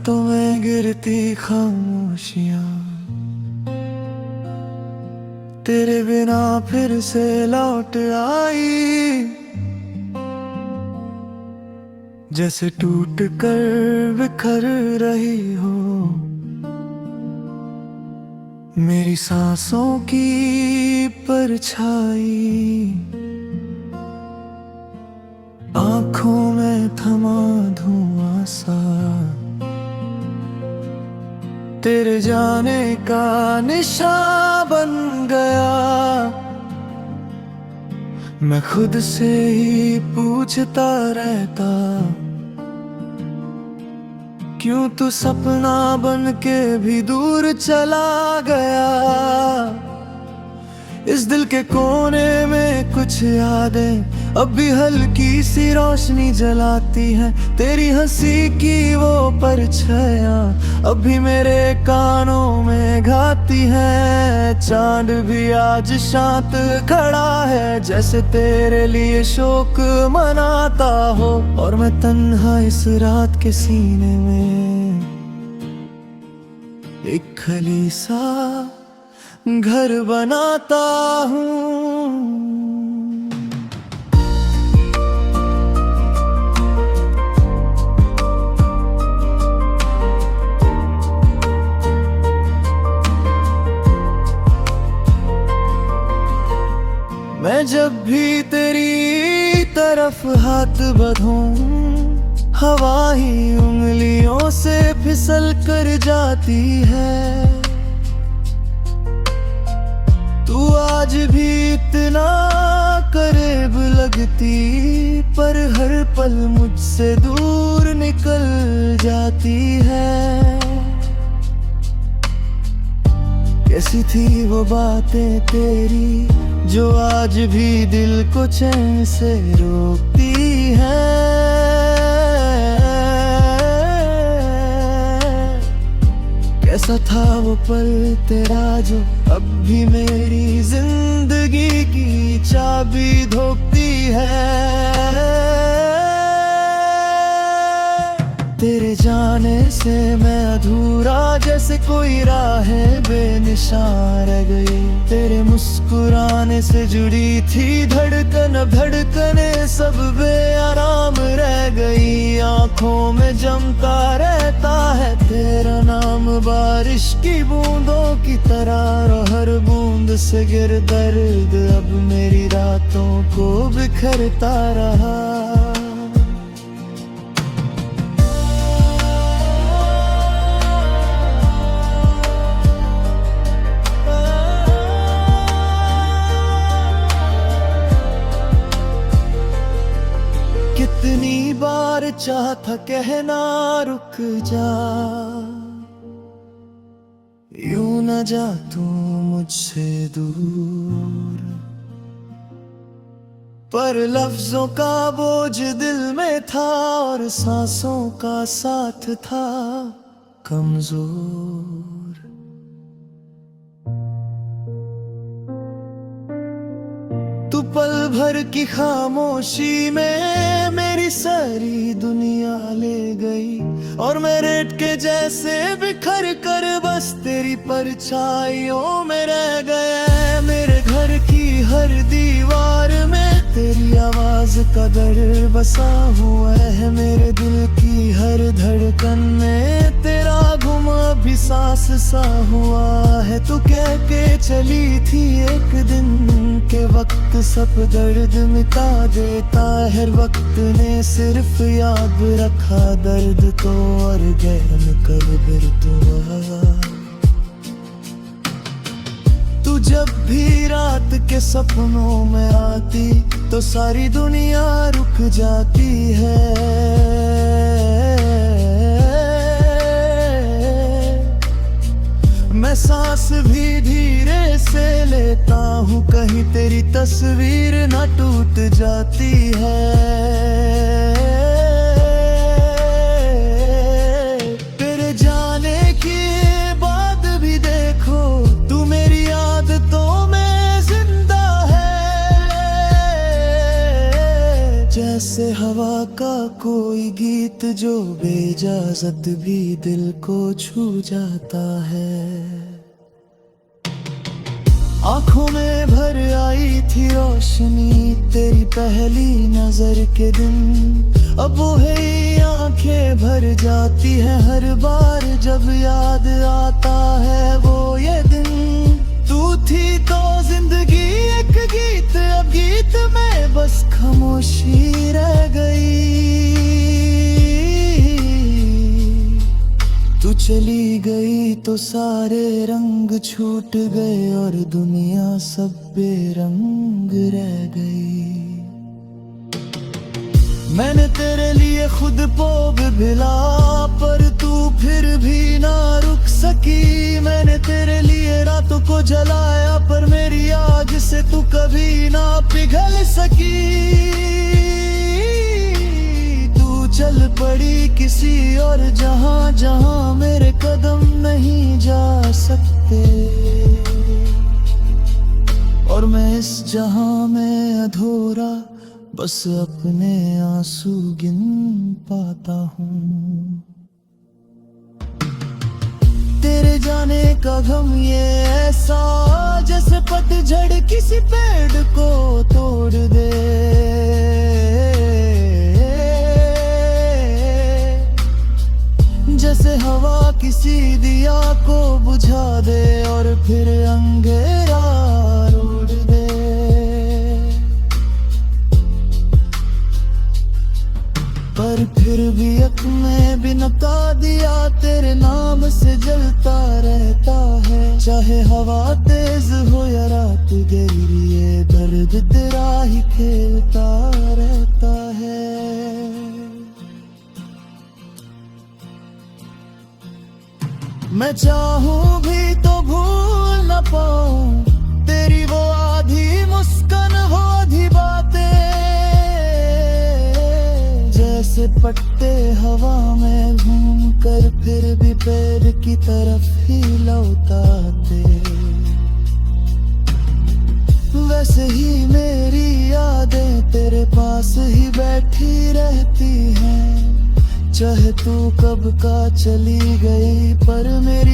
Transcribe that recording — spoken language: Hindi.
बातों में गिरती खामोशियां, तेरे बिना फिर से लौट आई। जैसे टूट कर बिखर रही हो मेरी सांसों की परछाई। आंखों में थमा धुआं सा तेरे जाने का निशान बन गया। मैं खुद से ही पूछता रहता, क्यों तू सपना बन के भी दूर चला गया। इस दिल के कोने में कुछ यादें अब भी हल्की सी रोशनी जलाती है। तेरी हंसी की वो परछायां अब भी मेरे कानों में गाती है। चांद भी आज शांत खड़ा है, जैसे तेरे लिए शोक मनाता हो। और मैं तन्हा इस रात के सीने में एक खली सा घर बनाता हूँ। मैं जब भी तेरी तरफ हाथ बढ़ूं, हवा ही उंगलियों से फिसल कर जाती है। तू आज भी इतना करीब लगती, पर हर पल मुझसे दूर निकल जाती है। कैसी थी वो बातें तेरी जो आज भी दिल को चैन से रोकती है। कैसा था वो पल तेरा जो अब भी मेरी जिंदगी की चाबी धोखती है। तेरे जाने से मैं अधूरा, जैसे कोई राह बेनिशान रह गई। तेरे मुस्कुराने से जुड़ी थी धड़कन, अब धड़कने सब बेआराम रह गई। आंखों में जमता रहता है तेरा नाम बारिश की बूंदों की तरह। हर बूंद से गिर दर्द अब मेरी रातों को बिखरता रहा। कितनी बार चाहा कहना रुक जा, यूं न जा तू मुझसे दूर। पर लफ्जों का बोझ दिल में था और सांसों का साथ था कमजोर। तू पल भर की खामोशी में मेरी सारी दुनिया ले गई। और मैं रेत के जैसे बिखर कर बस तेरी परछाइयों में रह गया। मेरे घर की हर दीवार में तेरी आवाज का दर बसा हुआ है। मेरे दिल की हर धड़कन में तेरा गुम अभी सांस सा हुआ है। तू कह के चली थी एक दिन के वक्त सब दर्द मिटा देता है। वक्त ने सिर्फ याद रखा दर्द तो, और गहन कर फिर तू जब भी रात के सपनों में आती तो सारी दुनिया रुक जाती है। मैं सांस भी धीरे से लेता हूँ, कहीं तेरी तस्वीर ना टूट जाती है। तेरे जाने के बाद भी देखो तू मेरी आदतों में जिंदा है। जैसे हवा का कोई गीत जो बेइजाजत भी दिल को छू जाता है। आंखों में भर आई थी रोशनी तेरी पहली नजर के दिन, अब वो है आंखें भर जाती है हर बार जब याद आता है वो ये दिन। तू थी तो जिंदगी एक गीत, अब गीत में बस खामोशी रह गई। तू चली गई तो सारे रंग छूट गए और दुनिया सब बेरंग रह गई। मैंने तेरे लिए खुद को भी भिला पर तू फिर भी ना रुक सकी। मैंने तेरे लिए रातों को जलाया पर मेरी आग से तू कभी ना पिघल सकी। तू चल पड़ी किसी और जहां जहां मेरे कदम नहीं जा सकते, और मैं इस जहां में अधूरा बस अपने आंसू गिन पाता हूँ। तेरे जाने का गम ये ऐसा जैसे पतझड़ किसी पेड़ को तोड़ दे, जैसे हवा किसी दिया को बुझा दे और फिर अंधेरा रोड़ दे। पर फिर भी अपने बिनका दिया तेरे नाम से जलता रहता है। चाहे हवा तेज हो या रात गहरी, ये दर्द तेरा ही खेलता रहता है। मैं चाहूं भी तो भूल न पाऊं तेरी वो आधी मुस्कान, वो आधी बातें, जैसे पत्ते हवा में घूम कर फिर भी पेड़ की तरफ ही लौटाते। वैसे ही मेरी यादें तेरे पास ही बैठी रहती हैं, चाहे तू कब का चली गई पर मेरे